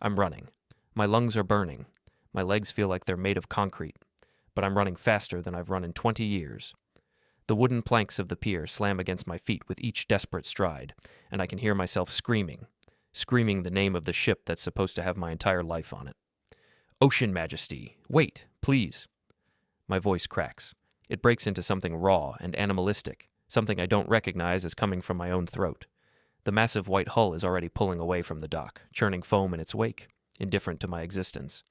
I'm running. My lungs are burning. My legs feel like they're made of concrete. But I'm running faster than I've run in 20 years. The wooden planks of the pier slam against my feet with each desperate stride, and I can hear myself screaming the name of the ship that's supposed to have my entire life on it. Ocean Majesty, wait, please. My voice cracks. It breaks into something raw and animalistic, something I don't recognize as coming from my own throat. The massive white hull is already pulling away from the dock, churning foam in its wake, indifferent to my existence.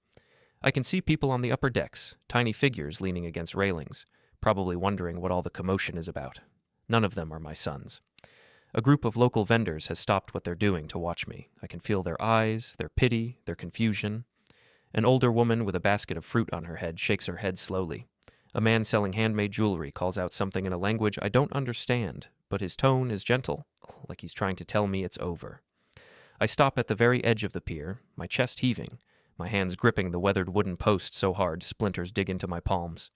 I can see people on the upper decks, tiny figures leaning against railings, probably wondering what all the commotion is about. None of them are my sons. A group of local vendors has stopped what they're doing to watch me. I can feel their eyes, their pity, their confusion. An older woman with a basket of fruit on her head shakes her head slowly. A man selling handmade jewelry calls out something in a language I don't understand, but his tone is gentle, like he's trying to tell me it's over. I stop at the very edge of the pier, my chest heaving, my hands gripping the weathered wooden post so hard splinters dig into my palms.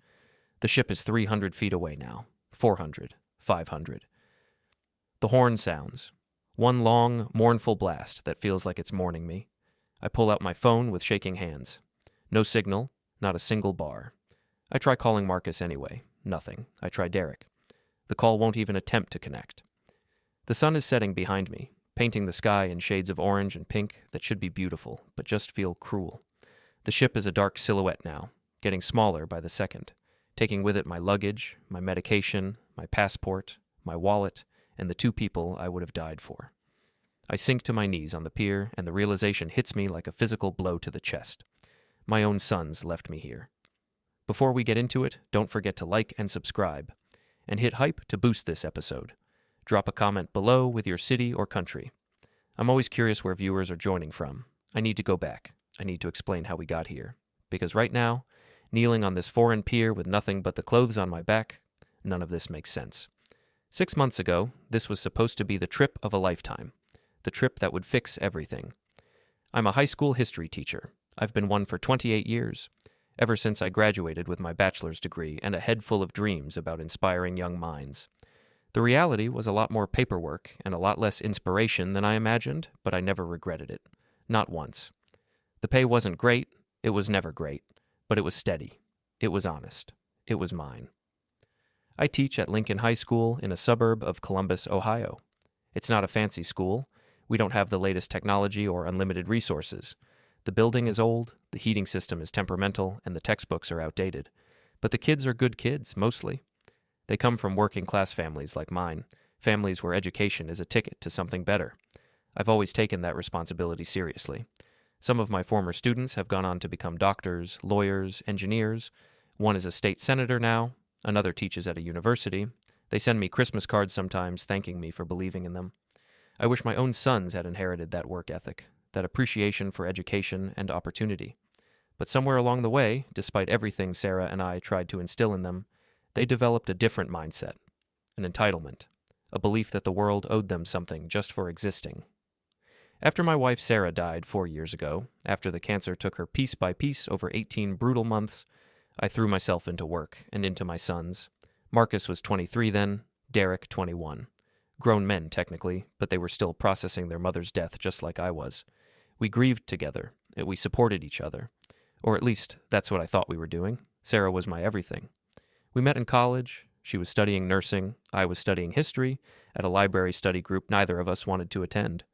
The ship is 300 feet away now, 400, 500. The horn sounds. One long, mournful blast that feels like it's mourning me. I pull out my phone with shaking hands. No signal, not a single bar. I try calling Marcus anyway. Nothing. I try Derrick. The call won't even attempt to connect. The sun is setting behind me, painting the sky in shades of orange and pink that should be beautiful, but just feel cruel. The ship is a dark silhouette now, getting smaller by the second, taking with it my luggage, my medication, my passport, my wallet, and the 2 people I would have died for. I sink to my knees on the pier, and the realization hits me like a physical blow to the chest. My own sons left me here. Before we get into it, don't forget to like and subscribe, and hit hype to boost this episode. Drop a comment below with your city or country. I'm always curious where viewers are joining from. I need to go back. I need to explain how we got here. Because right now, kneeling on this foreign pier with nothing but the clothes on my back, none of this makes sense. 6 months ago, this was supposed to be the trip of a lifetime. The trip that would fix everything. I'm a high school history teacher. I've been one for 28 years, ever since I graduated with my bachelor's degree and a head full of dreams about inspiring young minds. The reality was a lot more paperwork and a lot less inspiration than I imagined, but I never regretted it. Not once. The pay wasn't great. It was never great. But it was steady. It was honest. It was mine. I teach at Lincoln High School in a suburb of Columbus, Ohio. It's not a fancy school. We don't have the latest technology or unlimited resources. The building is old, the heating system is temperamental, and the textbooks are outdated. But the kids are good kids, mostly. They come from working-class families like mine, families where education is a ticket to something better. I've always taken that responsibility seriously. Some of my former students have gone on to become doctors, lawyers, engineers. One is a state senator now. Another teaches at a university. They send me Christmas cards sometimes thanking me for believing in them. I wish my own sons had inherited that work ethic, that appreciation for education and opportunity. But somewhere along the way, despite everything Sarah and I tried to instill in them, they developed a different mindset, an entitlement, a belief that the world owed them something just for existing. After my wife Sarah died 4 years ago, after the cancer took her piece by piece over 18 brutal months, I threw myself into work and into my sons. Marcus was 23 then, Derrick 21. Grown men, technically, but they were still processing their mother's death just like I was. We grieved together. We supported each other. Or at least, that's what I thought we were doing. Sarah was my everything. We met in college. She was studying nursing. I was studying history at a library study group neither of us wanted to attend.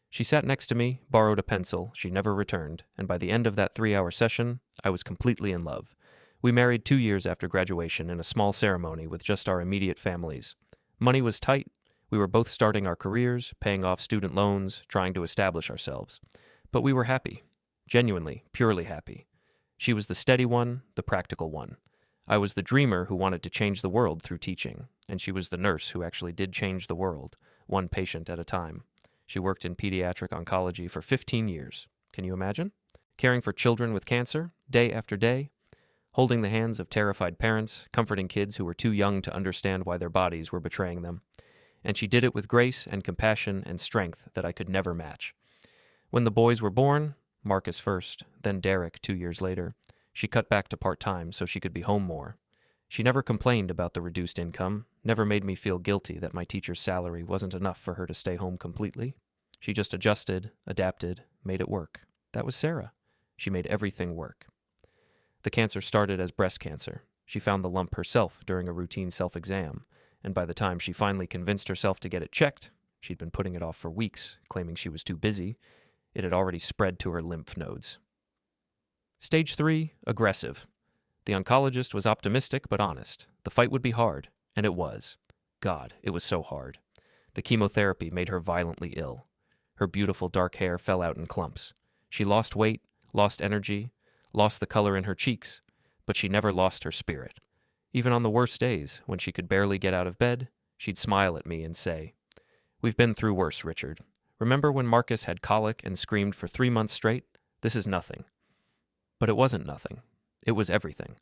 She sat next to me, borrowed a pencil she never returned, and by the end of that 3-hour session, I was completely in love. We married 2 years after graduation in a small ceremony with just our immediate families. Money was tight. We were both starting our careers, paying off student loans, trying to establish ourselves. But we were happy. Genuinely, purely happy. She was the steady one, the practical one. I was the dreamer who wanted to change the world through teaching, and she was the nurse who actually did change the world, one patient at a time. She worked in pediatric oncology for 15 years. Can you imagine? Caring for children with cancer, day after day, holding the hands of terrified parents, comforting kids who were too young to understand why their bodies were betraying them. And she did it with grace and compassion and strength that I could never match. When the boys were born, Marcus first, then Derrick 2 years later, she cut back to part-time so she could be home more. She never complained about the reduced income, never made me feel guilty that my teacher's salary wasn't enough for her to stay home completely. She just adjusted, adapted, made it work. That was Sarah. She made everything work. The cancer started as breast cancer. She found the lump herself during a routine self-exam, and by the time she finally convinced herself to get it checked, she'd been putting it off for weeks, claiming she was too busy, it had already spread to her lymph nodes. Stage 3, aggressive. The oncologist was optimistic but honest. The fight would be hard, and it was. God, it was so hard. The chemotherapy made her violently ill. Her beautiful dark hair fell out in clumps. She lost weight, lost energy, lost the color in her cheeks, but she never lost her spirit. Even on the worst days, when she could barely get out of bed, she'd smile at me and say, "We've been through worse, Richard. Remember when Marcus had colic and screamed for 3 months straight? This is nothing." But it wasn't nothing. It was everything.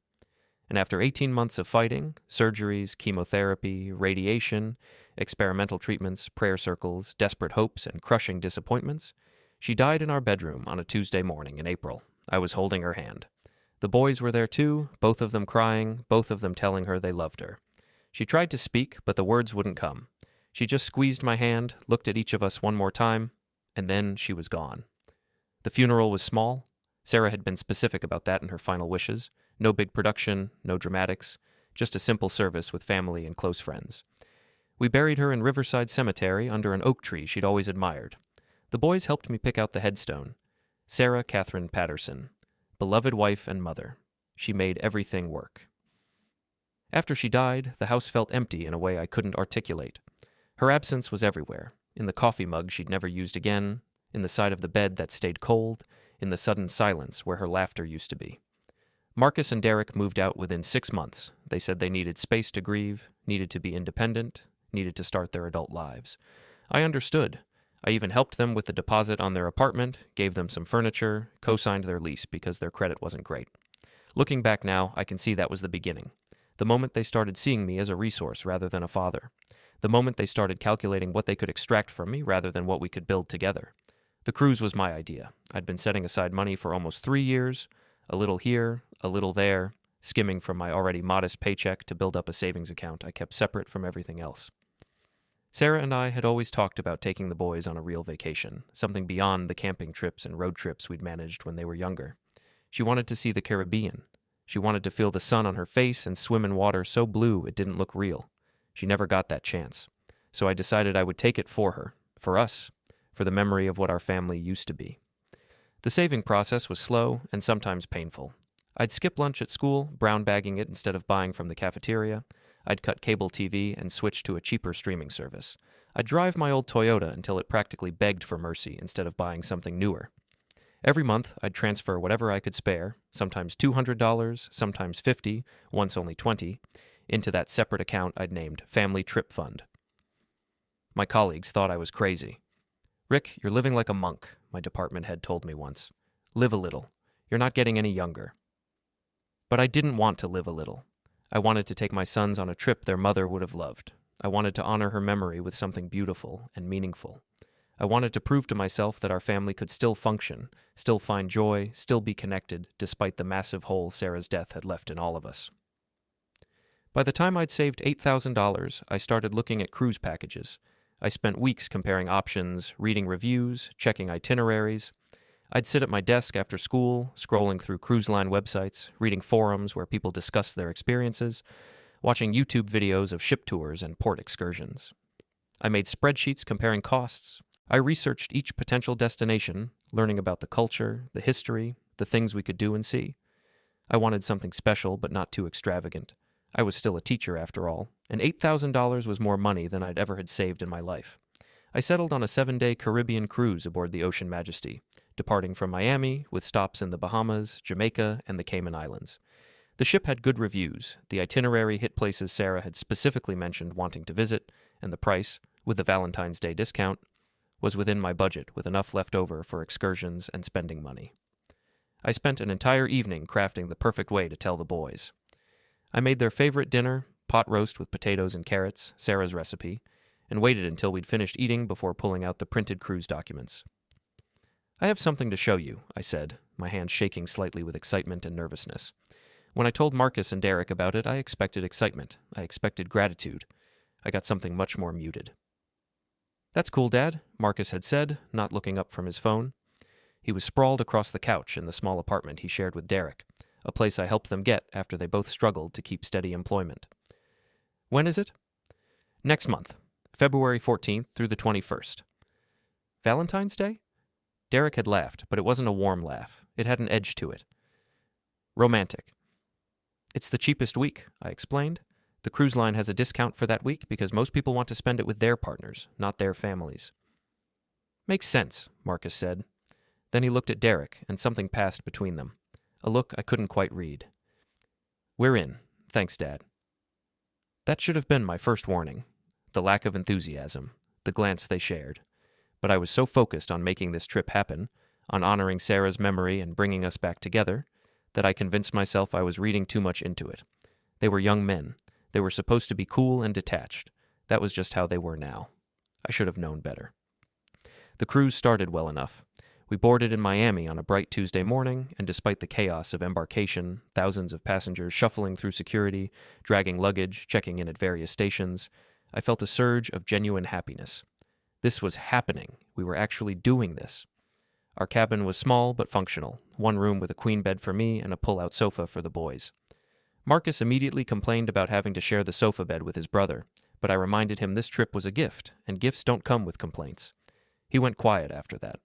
And after 18 months of fighting, surgeries, chemotherapy, radiation, experimental treatments, prayer circles, desperate hopes, and crushing disappointments, she died in our bedroom on a Tuesday morning in April. I was holding her hand. The boys were there too, both of them crying, both of them telling her they loved her. She tried to speak, but the words wouldn't come. She just squeezed my hand, looked at each of us one more time, and then she was gone. The funeral was small. Sarah had been specific about that in her final wishes. No big production, no dramatics, just a simple service with family and close friends. We buried her in Riverside Cemetery under an oak tree she'd always admired. The boys helped me pick out the headstone. Sarah Catherine Patterson, beloved wife and mother. She made everything work. After she died, the house felt empty in a way I couldn't articulate. Her absence was everywhere, in the coffee mug she'd never used again, in the side of the bed that stayed cold, in the sudden silence where her laughter used to be. Marcus and Derrick moved out within 6 months. They said they needed space to grieve, needed to be independent, needed to start their adult lives. I understood. I even helped them with the deposit on their apartment, gave them some furniture, co-signed their lease because their credit wasn't great. Looking back now, I can see that was the beginning. The moment they started seeing me as a resource rather than a father. The moment they started calculating what they could extract from me rather than what we could build together. The cruise was my idea. I'd been setting aside money for almost 3 years, a little here, a little there, skimming from my already modest paycheck to build up a savings account I kept separate from everything else. Sarah and I had always talked about taking the boys on a real vacation, something beyond the camping trips and road trips we'd managed when they were younger. She wanted to see the Caribbean. She wanted to feel the sun on her face and swim in water so blue it didn't look real. She never got that chance. So I decided I would take it for her, for us, for the memory of what our family used to be. The saving process was slow and sometimes painful. I'd skip lunch at school, brown bagging it instead of buying from the cafeteria. I'd cut cable TV and switch to a cheaper streaming service. I'd drive my old Toyota until it practically begged for mercy instead of buying something newer. Every month, I'd transfer whatever I could spare, sometimes $200, sometimes $50, once only $20, into that separate account I'd named Family Trip Fund. My colleagues thought I was crazy. "Rick, you're living like a monk," my department head told me once. "Live a little. You're not getting any younger." But I didn't want to live a little. I wanted to take my sons on a trip their mother would have loved. I wanted to honor her memory with something beautiful and meaningful. I wanted to prove to myself that our family could still function, still find joy, still be connected, despite the massive hole Sarah's death had left in all of us. By the time I'd saved $8,000, I started looking at cruise packages. I spent weeks comparing options, reading reviews, checking itineraries. I'd sit at my desk after school, scrolling through cruise line websites, reading forums where people discussed their experiences, watching YouTube videos of ship tours and port excursions. I made spreadsheets comparing costs. I researched each potential destination, learning about the culture, the history, the things we could do and see. I wanted something special but not too extravagant. I was still a teacher after all, and $8,000 was more money than I'd ever had saved in my life. I settled on a 7-day Caribbean cruise aboard the Ocean Majesty, departing from Miami with stops in the Bahamas, Jamaica, and the Cayman Islands. The ship had good reviews. The itinerary hit places Sarah had specifically mentioned wanting to visit, and the price, with the Valentine's Day discount, was within my budget with enough left over for excursions and spending money. I spent an entire evening crafting the perfect way to tell the boys. I made their favorite dinner, pot roast with potatoes and carrots, Sarah's recipe, and waited until we'd finished eating before pulling out the printed cruise documents. "I have something to show you," I said, my hands shaking slightly with excitement and nervousness. When I told Marcus and Derrick about it, I expected excitement. I expected gratitude. I got something much more muted. "That's cool, Dad," Marcus had said, not looking up from his phone. He was sprawled across the couch in the small apartment he shared with Derrick, a place I helped them get after they both struggled to keep steady employment. When is it? Next month, February 14th through the 21st. Valentine's Day? Derrick had laughed, but it wasn't a warm laugh. It had an edge to it. Romantic. It's the cheapest week, I explained. The cruise line has a discount for that week because most people want to spend it with their partners, not their families. Makes sense, Marcus said. Then he looked at Derrick, and something passed between them. A look I couldn't quite read. We're in. Thanks, Dad. That should have been my first warning. The lack of enthusiasm, the glance they shared. But I was so focused on making this trip happen, on honoring Sarah's memory and bringing us back together, that I convinced myself I was reading too much into it. They were young men. They were supposed to be cool and detached. That was just how they were now. I should have known better. The cruise started well enough. We boarded in Miami on a bright Tuesday morning, and despite the chaos of embarkation, thousands of passengers shuffling through security, dragging luggage, checking in at various stations, I felt a surge of genuine happiness. This was happening. We were actually doing this. Our cabin was small but functional, one room with a queen bed for me and a pull-out sofa for the boys. Marcus immediately complained about having to share the sofa bed with his brother, but I reminded him this trip was a gift, and gifts don't come with complaints. He went quiet after that.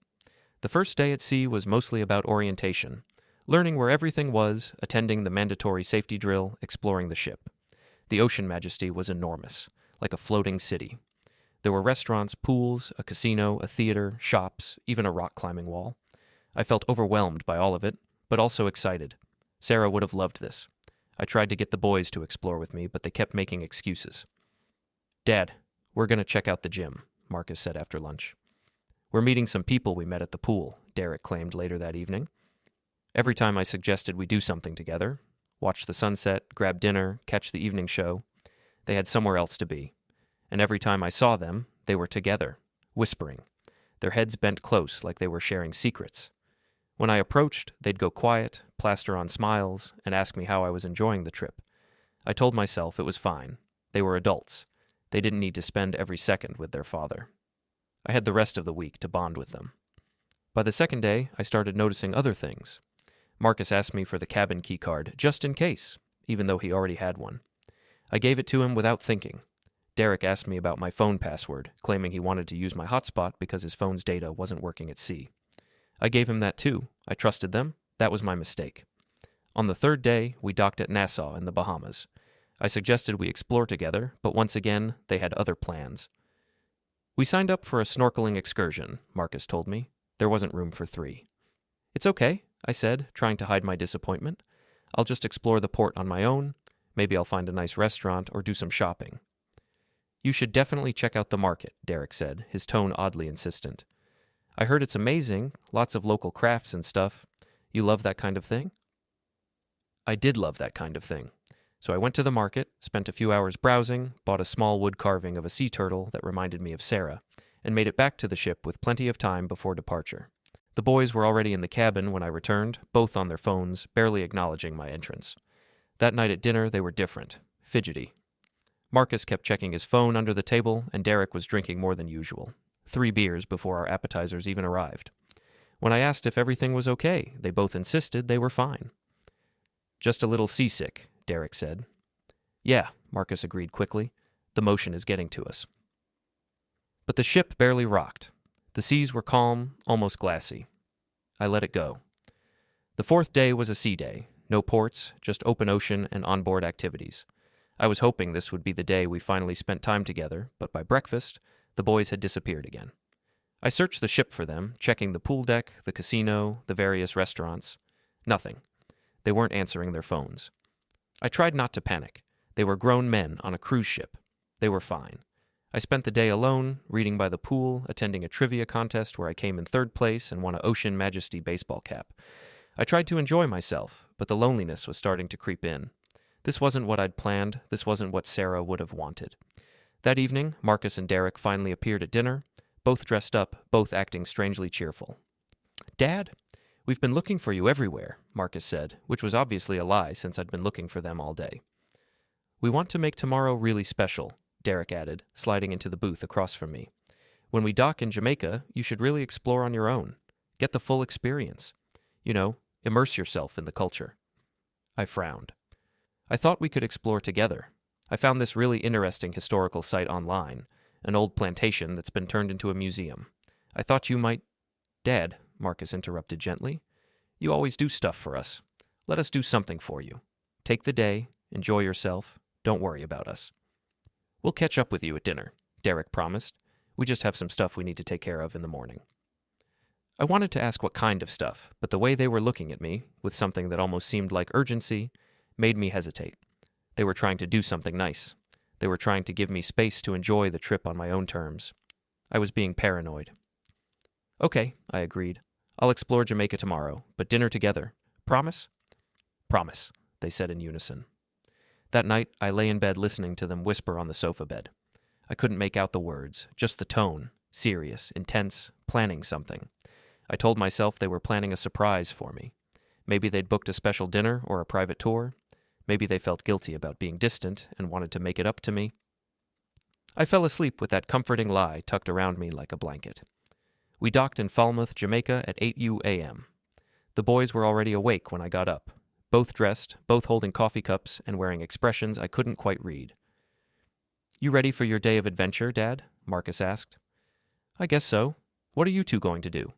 The first day at sea was mostly about orientation, learning where everything was, attending the mandatory safety drill, exploring the ship. The Ocean Majesty was enormous, like a floating city. There were restaurants, pools, a casino, a theater, shops, even a rock climbing wall. I felt overwhelmed by all of it, but also excited. Sarah would have loved this. I tried to get the boys to explore with me, but they kept making excuses. Dad, we're going to check out the gym, Marcus said after lunch. We're meeting some people we met at the pool, Derrick claimed later that evening. Every time I suggested we do something together, watch the sunset, grab dinner, catch the evening show, they had somewhere else to be. And every time I saw them, they were together, whispering, their heads bent close like they were sharing secrets. When I approached, they'd go quiet, plaster on smiles, and ask me how I was enjoying the trip. I told myself it was fine. They were adults. They didn't need to spend every second with their father. I had the rest of the week to bond with them. By the second day, I started noticing other things. Marcus asked me for the cabin key card, just in case, even though he already had one. I gave it to him without thinking. Derrick asked me about my phone password, claiming he wanted to use my hotspot because his phone's data wasn't working at sea. I gave him that too. I trusted them. That was my mistake. On the third day, we docked at Nassau in the Bahamas. I suggested we explore together, but once again, they had other plans. We signed up for a snorkeling excursion, Marcus told me. There wasn't room for 3. It's okay, I said, trying to hide my disappointment. I'll just explore the port on my own. Maybe I'll find a nice restaurant or do some shopping. You should definitely check out the market, Derrick said, his tone oddly insistent. I heard it's amazing, lots of local crafts and stuff. You love that kind of thing? I did love that kind of thing. So I went to the market, spent a few hours browsing, bought a small wood carving of a sea turtle that reminded me of Sarah, and made it back to the ship with plenty of time before departure. The boys were already in the cabin when I returned, both on their phones, barely acknowledging my entrance. That night at dinner, they were different, fidgety. Marcus kept checking his phone under the table, and Derrick was drinking more than usual. 3 beers before our appetizers even arrived. When I asked if everything was okay, they both insisted they were fine. Just a little seasick, Derrick said. Yeah, Marcus agreed quickly. The motion is getting to us. But the ship barely rocked. The seas were calm, almost glassy. I let it go. The 4th day was a sea day. No ports, just open ocean and onboard activities. I was hoping this would be the day we finally spent time together, but by breakfast, the boys had disappeared again. I searched the ship for them, checking the pool deck, the casino, the various restaurants. Nothing. They weren't answering their phones. I tried not to panic. They were grown men on a cruise ship. They were fine. I spent the day alone, reading by the pool, attending a trivia contest where I came in 3rd place and won an Ocean Majesty baseball cap. I tried to enjoy myself, but the loneliness was starting to creep in. This wasn't what I'd planned. This wasn't what Sarah would have wanted. That evening, Marcus and Derrick finally appeared at dinner, both dressed up, both acting strangely cheerful. Dad, we've been looking for you everywhere, Marcus said, which was obviously a lie since I'd been looking for them all day. We want to make tomorrow really special, Derrick added, sliding into the booth across from me. When we dock in Jamaica, you should really explore on your own. Get the full experience. You know, immerse yourself in the culture. I frowned. I thought we could explore together. I found this really interesting historical site online, an old plantation that's been turned into a museum. I thought you might... Dad, Marcus interrupted gently. You always do stuff for us. Let us do something for you. Take the day, enjoy yourself, don't worry about us. We'll catch up with you at dinner, Derrick promised. We just have some stuff we need to take care of in the morning. I wanted to ask what kind of stuff, but the way they were looking at me, with something that almost seemed like urgency, made me hesitate. They were trying to do something nice. They were trying to give me space to enjoy the trip on my own terms. I was being paranoid. Okay, I agreed. I'll explore Jamaica tomorrow, but dinner together. Promise? Promise, they said in unison. That night, I lay in bed listening to them whisper on the sofa bed. I couldn't make out the words, just the tone, serious, intense, planning something. I told myself they were planning a surprise for me. Maybe they'd booked a special dinner or a private tour. Maybe they felt guilty about being distant and wanted to make it up to me. I fell asleep with that comforting lie tucked around me like a blanket. We docked in Falmouth, Jamaica at 8 a.m. The boys were already awake when I got up, both dressed, both holding coffee cups and wearing expressions I couldn't quite read. You ready for your day of adventure, Dad? Marcus asked. I guess so. What are you two going to do?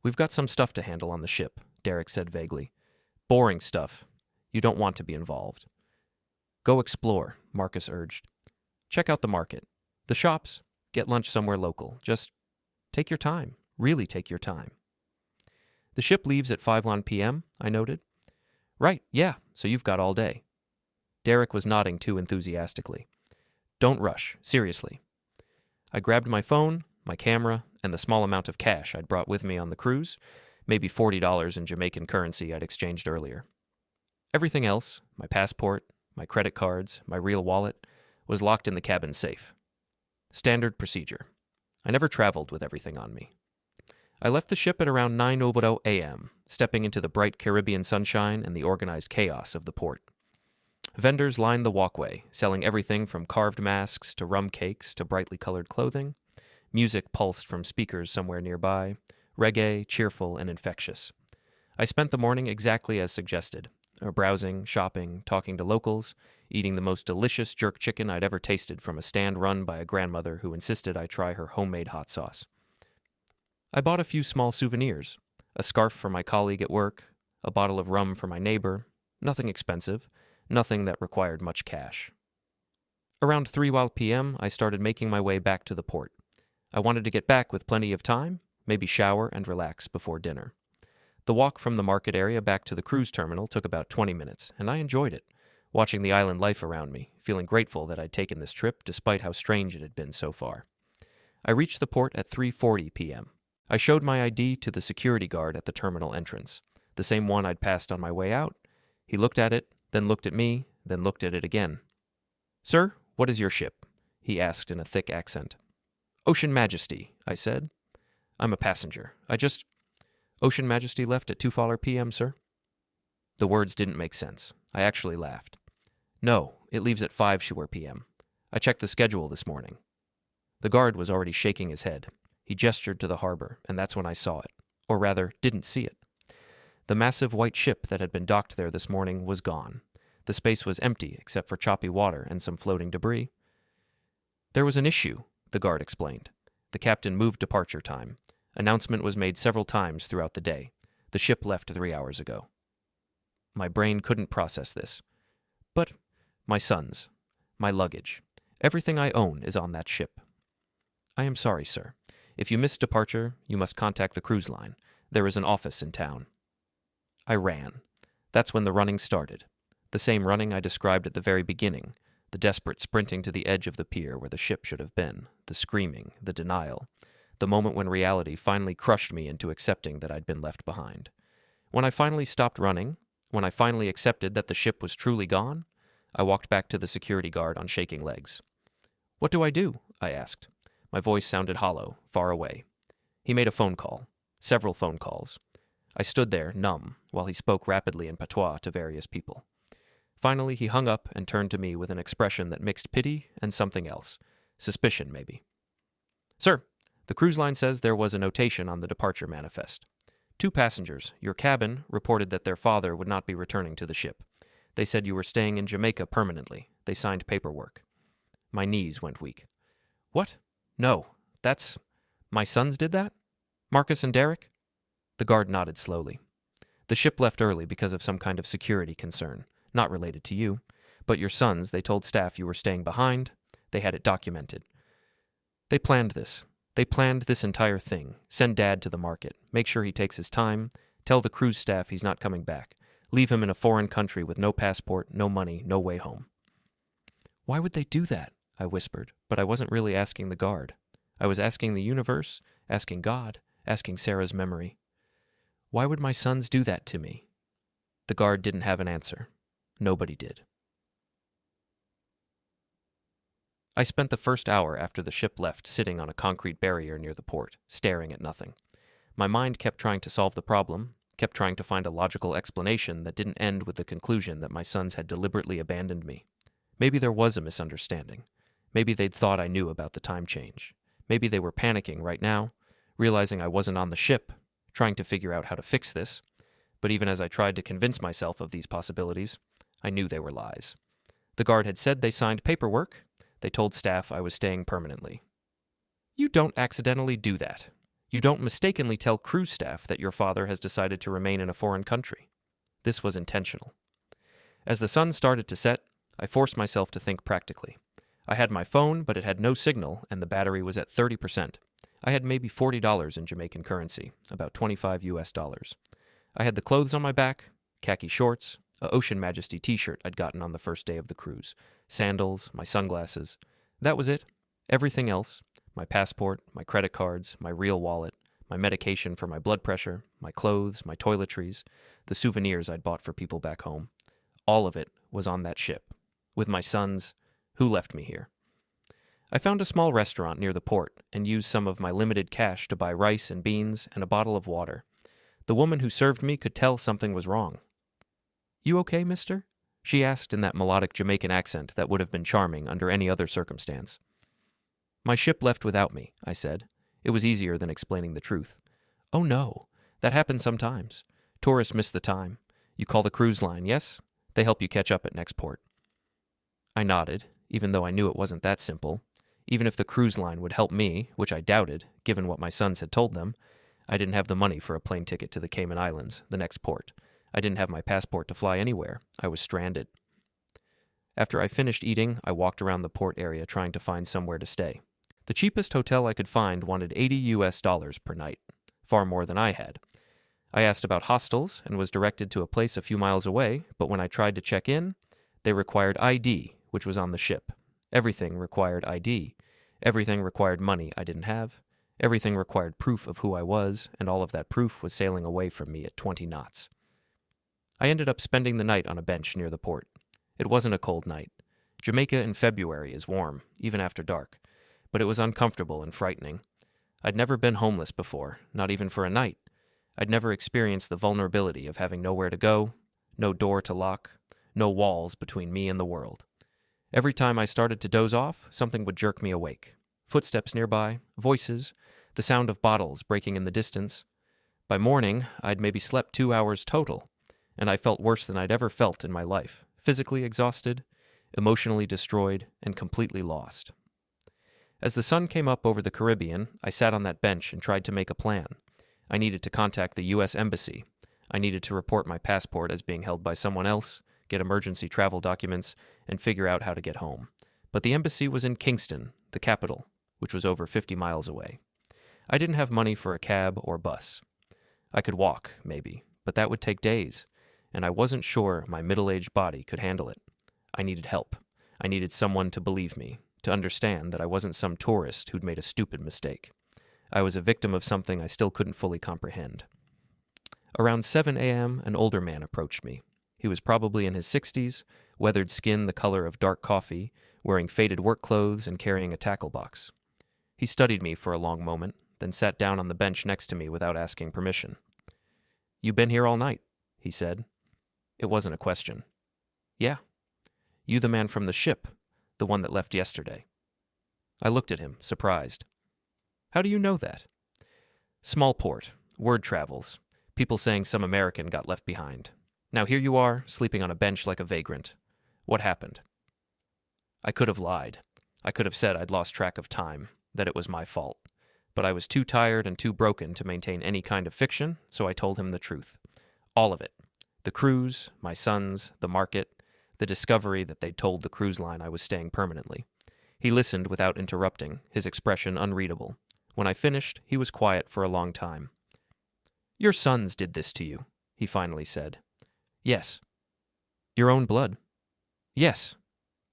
We've got some stuff to handle on the ship, Derrick said vaguely. Boring stuff. You don't want to be involved. Go explore, Marcus urged. Check out the market. The shops. Get lunch somewhere local. Just take your time. Really take your time. The ship leaves at 5 p.m., I noted. Right, yeah, so you've got all day. Derrick was nodding too enthusiastically. Don't rush, seriously. I grabbed my phone, my camera, and the small amount of cash I'd brought with me on the cruise, maybe $40 in Jamaican currency I'd exchanged earlier. Everything else, my passport, my credit cards, my real wallet, was locked in the cabin safe. Standard procedure. I never traveled with everything on me. I left the ship at around 9 a.m., stepping into the bright Caribbean sunshine and the organized chaos of the port. Vendors lined the walkway, selling everything from carved masks to rum cakes to brightly colored clothing. Music pulsed from speakers somewhere nearby, reggae, cheerful and infectious. I spent the morning exactly as suggested, browsing, shopping, talking to locals, eating the most delicious jerk chicken I'd ever tasted from a stand run by a grandmother who insisted I try her homemade hot sauce. I bought a few small souvenirs, a scarf for my colleague at work, a bottle of rum for my neighbor, nothing expensive, nothing that required much cash. Around 3 p.m., I started making my way back to the port. I wanted to get back with plenty of time, maybe shower and relax before dinner. The walk from the market area back to the cruise terminal took about 20 minutes, and I enjoyed it, watching the island life around me, feeling grateful that I'd taken this trip despite how strange it had been so far. I reached the port at 3:40 p.m. I showed my ID to the security guard at the terminal entrance, the same one I'd passed on my way out. He looked at it, then looked at me, then looked at it again. Sir, what is your ship? He asked in a thick accent. Ocean Majesty, I said. I'm a passenger. Ocean Majesty left at 2 p.m., sir? The words didn't make sense. I actually laughed. No, it leaves at 5 p.m. I checked the schedule this morning. The guard was already shaking his head. He gestured to the harbor, and that's when I saw it. Or rather, didn't see it. The massive white ship that had been docked there this morning was gone. The space was empty except for choppy water and some floating debris. There was an issue, the guard explained. The captain moved departure time. Announcement was made several times throughout the day. The ship left 3 hours ago. My brain couldn't process this. But my sons, my luggage, everything I own is on that ship. I am sorry, sir. If you miss departure, you must contact the cruise line. There is an office in town. I ran. That's when the running started. The same running I described at the very beginning, the desperate sprinting to the edge of the pier where the ship should have been, the screaming, the denial, the moment when reality finally crushed me into accepting that I'd been left behind. When I finally stopped running, when I finally accepted that the ship was truly gone, I walked back to the security guard on shaking legs. What do I do? I asked. My voice sounded hollow, far away. He made a phone call, several phone calls. I stood there, numb, while he spoke rapidly in patois to various people. Finally, he hung up and turned to me with an expression that mixed pity and something else. Suspicion, maybe. Sir, The cruise line says there was a notation on the departure manifest. 2 passengers, your cabin, reported that their father would not be returning to the ship. They said you were staying in Jamaica permanently. They signed paperwork. My knees went weak. What? No, that's... My sons did that? Marcus and Derrick? The guard nodded slowly. The ship left early because of some kind of security concern, not related to you. But your sons, they told staff you were staying behind. They had it documented. They planned this. They planned this entire thing. Send Dad to the market. Make sure he takes his time. Tell the cruise staff he's not coming back. Leave him in a foreign country with no passport, no money, no way home. Why would they do that? I whispered, but I wasn't really asking the guard. I was asking the universe, asking God, asking Sarah's memory. Why would my sons do that to me? The guard didn't have an answer. Nobody did. I spent the first hour after the ship left sitting on a concrete barrier near the port, staring at nothing. My mind kept trying to solve the problem, kept trying to find a logical explanation that didn't end with the conclusion that my sons had deliberately abandoned me. Maybe there was a misunderstanding. Maybe they'd thought I knew about the time change. Maybe they were panicking right now, realizing I wasn't on the ship, trying to figure out how to fix this. But even as I tried to convince myself of these possibilities, I knew they were lies. The guard had said they signed paperwork. They told staff I was staying permanently. You don't accidentally do that. You don't mistakenly tell cruise staff that your father has decided to remain in a foreign country. This was intentional. As the sun started to set, I forced myself to think practically. I had my phone, but it had no signal, and the battery was at 30%. I had maybe $40 in Jamaican currency, about 25 US dollars. I had the clothes on my back, khaki shorts, a Ocean Majesty t-shirt I'd gotten on the first day of the cruise, sandals, my sunglasses. That was it. Everything else, my passport, my credit cards, my real wallet, my medication for my blood pressure, my clothes, my toiletries, the souvenirs I'd bought for people back home. All of it was on that ship, with my sons, who left me here. I found a small restaurant near the port and used some of my limited cash to buy rice and beans and a bottle of water. The woman who served me could tell something was wrong. You okay, mister? She asked in that melodic Jamaican accent that would have been charming under any other circumstance. My ship left without me, I said. It was easier than explaining the truth. Oh no, that happens sometimes. Tourists miss the time. You call the cruise line, yes? They help you catch up at next port. I nodded, even though I knew it wasn't that simple. Even if the cruise line would help me, which I doubted, given what my sons had told them, I didn't have the money for a plane ticket to the Cayman Islands, the next port. I didn't have my passport to fly anywhere. I was stranded. After I finished eating, I walked around the port area trying to find somewhere to stay. The cheapest hotel I could find wanted $80 US per night, far more than I had. I asked about hostels and was directed to a place a few miles away, but when I tried to check in, they required ID, which was on the ship. Everything required ID. Everything required money I didn't have. Everything required proof of who I was, and all of that proof was sailing away from me at 20 knots. I ended up spending the night on a bench near the port. It wasn't a cold night. Jamaica in February is warm, even after dark, but it was uncomfortable and frightening. I'd never been homeless before, not even for a night. I'd never experienced the vulnerability of having nowhere to go, no door to lock, no walls between me and the world. Every time I started to doze off, something would jerk me awake. Footsteps nearby, voices, the sound of bottles breaking in the distance. By morning, I'd maybe slept 2 hours total, and I felt worse than I'd ever felt in my life, physically exhausted, emotionally destroyed, and completely lost. As the sun came up over the Caribbean, I sat on that bench and tried to make a plan. I needed to contact the U.S. Embassy. I needed to report my passport as being held by someone else, get emergency travel documents, and figure out how to get home. But the embassy was in Kingston, the capital, which was over 50 miles away. I didn't have money for a cab or bus. I could walk, maybe, but that would take days, and I wasn't sure my middle-aged body could handle it. I needed help. I needed someone to believe me, to understand that I wasn't some tourist who'd made a stupid mistake. I was a victim of something I still couldn't fully comprehend. Around 7 a.m., an older man approached me. He was probably in his 60s, weathered skin the color of dark coffee, wearing faded work clothes and carrying a tackle box. He studied me for a long moment, then sat down on the bench next to me without asking permission. "You been here all night?" he said. It wasn't a question. "Yeah." "You the man from the ship, the one that left yesterday?" I looked at him, surprised. How do you know that? Small port. Word travels. People saying some American got left behind. Now here you are, sleeping on a bench like a vagrant. What happened? I could have lied. I could have said I'd lost track of time, that it was my fault. But I was too tired and too broken to maintain any kind of fiction, so I told him the truth. All of it. The cruise, my sons, the market, the discovery that they'd told the cruise line I was staying permanently. He listened without interrupting, his expression unreadable. When I finished, he was quiet for a long time. Your sons did this to you, he finally said. Yes. Your own blood? Yes.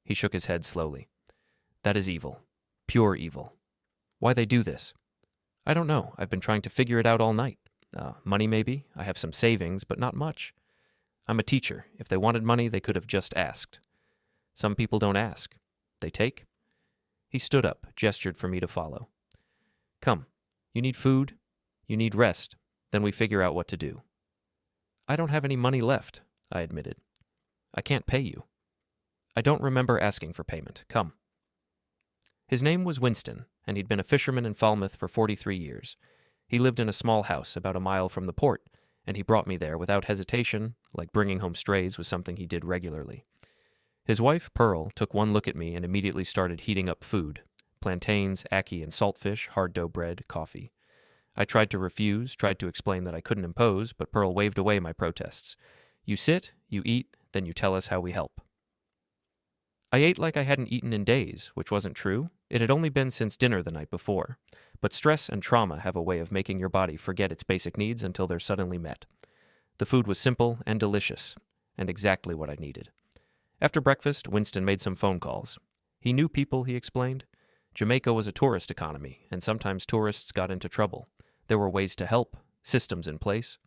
He shook his head slowly. That is evil. Pure evil. Why they do this? I don't know. I've been trying to figure it out all night. Money maybe. I have some savings, but not much. I'm a teacher. If they wanted money, they could have just asked. Some people don't ask. They take. He stood up, gestured for me to follow. Come. You need food? You need rest. Then we figure out what to do. I don't have any money left, I admitted. I can't pay you. I don't remember asking for payment. Come. His name was Winston, and he'd been a fisherman in Falmouth for 43 years. He lived in a small house about a mile from the port, and he brought me there without hesitation, like bringing home strays was something he did regularly. His wife, Pearl, took one look at me and immediately started heating up food. Plantains, ackee and saltfish, hard dough bread, coffee. I tried to refuse, tried to explain that I couldn't impose, but Pearl waved away my protests. You sit, you eat, then you tell us how we help. I ate like I hadn't eaten in days, which wasn't true. It had only been since dinner the night before. But stress and trauma have a way of making your body forget its basic needs until they're suddenly met. The food was simple and delicious, and exactly what I needed. After breakfast, Winston made some phone calls. He knew people, he explained. Jamaica was a tourist economy, and sometimes tourists got into trouble. There were ways to help, systems in place.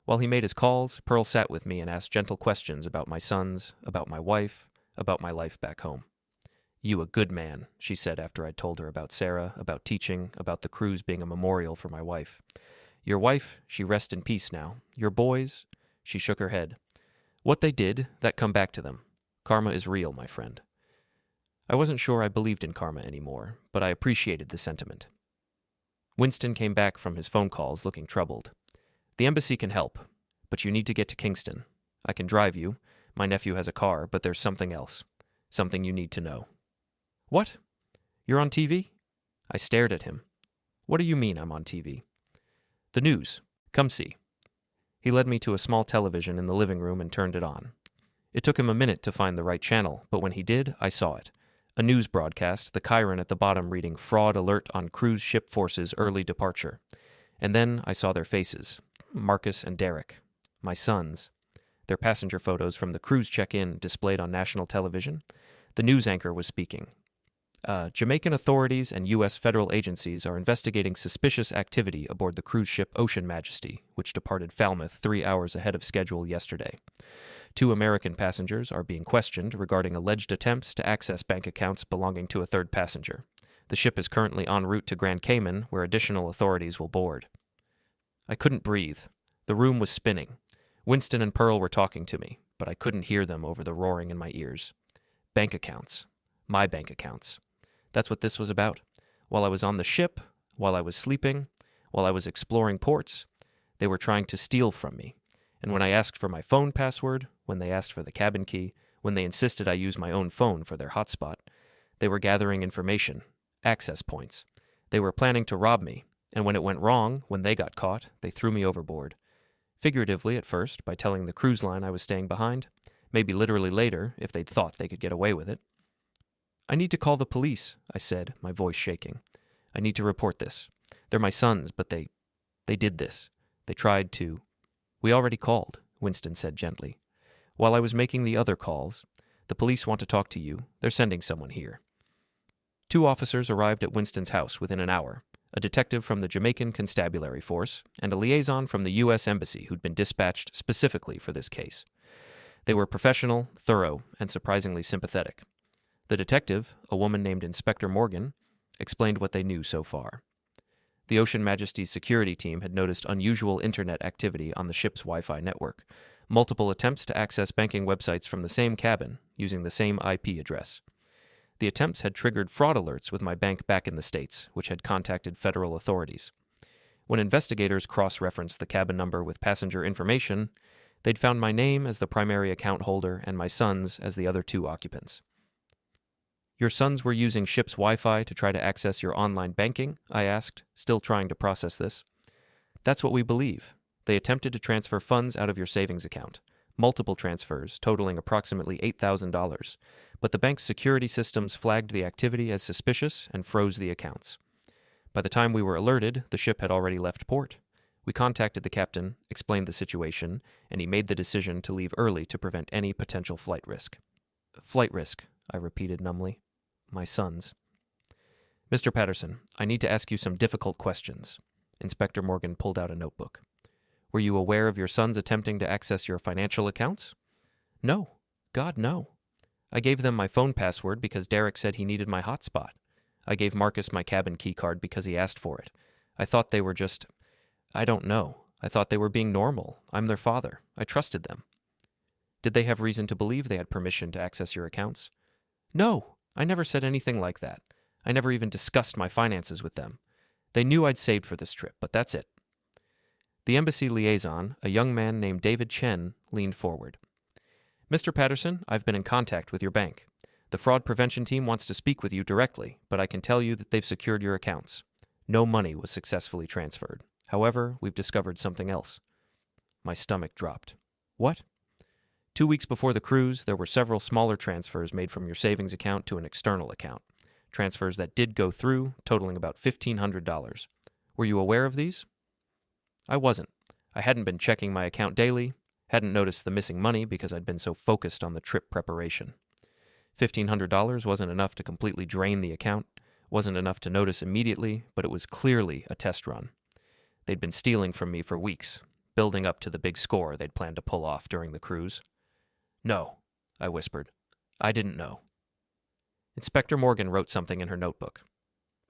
While he made his calls, Pearl sat with me and asked gentle questions about my sons, about my wife, about my life back home. You a good man, she said after I'd told her about Sarah, about teaching, about the cruise being a memorial for my wife. Your wife, she rests in peace now. Your boys, she shook her head. What they did, that come back to them. Karma is real, my friend. I wasn't sure I believed in karma anymore, but I appreciated the sentiment. Winston came back from his phone calls looking troubled. The embassy can help, but you need to get to Kingston. I can drive you. My nephew has a car, but there's something else. Something you need to know. What? You're on TV? I stared at him. What do you mean I'm on TV? The news. Come see. He led me to a small television in the living room and turned it on. It took him a minute to find the right channel, but when he did, I saw it. A news broadcast, the chyron at the bottom reading Fraud Alert on Cruise Ship Force's Early Departure. And then I saw their faces, Marcus and Derrick, my sons. Their passenger photos from the cruise check-in displayed on national television. The news anchor was speaking. Jamaican authorities and U.S. federal agencies are investigating suspicious activity aboard the cruise ship Ocean Majesty, which departed Falmouth 3 hours ahead of schedule yesterday. 2 American passengers are being questioned regarding alleged attempts to access bank accounts belonging to a third passenger. The ship is currently en route to Grand Cayman, where additional authorities will board. I couldn't breathe. The room was spinning. Winston and Pearl were talking to me, but I couldn't hear them over the roaring in my ears. Bank accounts. My bank accounts. That's what this was about. While I was on the ship, while I was sleeping, while I was exploring ports, they were trying to steal from me. And when I asked for my phone password, when they asked for the cabin key, when they insisted I use my own phone for their hotspot, they were gathering information, access points. They were planning to rob me, and when it went wrong, when they got caught, they threw me overboard. Figuratively at first, by telling the cruise line I was staying behind, maybe literally later, if they'd thought they could get away with it. I need to call the police, I said, my voice shaking. I need to report this. They're my sons, but they did this. They tried to... We already called, Winston said gently. While I was making the other calls, the police want to talk to you. They're sending someone here. 2 officers arrived at Winston's house within an hour, a detective from the Jamaican Constabulary Force, and a liaison from the U.S. Embassy who'd been dispatched specifically for this case. They were professional, thorough, and surprisingly sympathetic. The detective, a woman named Inspector Morgan, explained what they knew so far. The Ocean Majesty's security team had noticed unusual internet activity on the ship's Wi-Fi network, multiple attempts to access banking websites from the same cabin using the same IP address. The attempts had triggered fraud alerts with my bank back in the States, which had contacted federal authorities. When investigators cross-referenced the cabin number with passenger information, they'd found my name as the primary account holder and my son's as the other two occupants. Your sons were using ship's Wi-Fi to try to access your online banking? I asked, still trying to process this. That's what we believe. They attempted to transfer funds out of your savings account, multiple transfers totaling approximately $8,000, but the bank's security systems flagged the activity as suspicious and froze the accounts. By the time we were alerted, the ship had already left port. We contacted the captain, explained the situation, and he made the decision to leave early to prevent any potential flight risk. Flight risk, I repeated numbly. My sons. Mr. Patterson, I need to ask you some difficult questions. Inspector Morgan pulled out a notebook. Were you aware of your sons attempting to access your financial accounts? No. God, no. I gave them my phone password because Derrick said he needed my hotspot. I gave Marcus my cabin key card because he asked for it. I thought they were just... I don't know. I thought they were being normal. I'm their father. I trusted them. Did they have reason to believe they had permission to access your accounts? No. I never said anything like that. I never even discussed my finances with them. They knew I'd saved for this trip, but that's it. The embassy liaison, a young man named David Chen, leaned forward. Mr. Patterson, I've been in contact with your bank. The fraud prevention team wants to speak with you directly, but I can tell you that they've secured your accounts. No money was successfully transferred. However, we've discovered something else. My stomach dropped. What? 2 weeks before the cruise, there were several smaller transfers made from your savings account to an external account. Transfers that did go through, totaling about $1,500. Were you aware of these? I wasn't. I hadn't been checking my account daily, hadn't noticed the missing money because I'd been so focused on the trip preparation. $1,500 wasn't enough to completely drain the account, wasn't enough to notice immediately, but it was clearly a test run. They'd been stealing from me for weeks, building up to the big score they'd planned to pull off during the cruise. No, I whispered. I didn't know. Inspector Morgan wrote something in her notebook.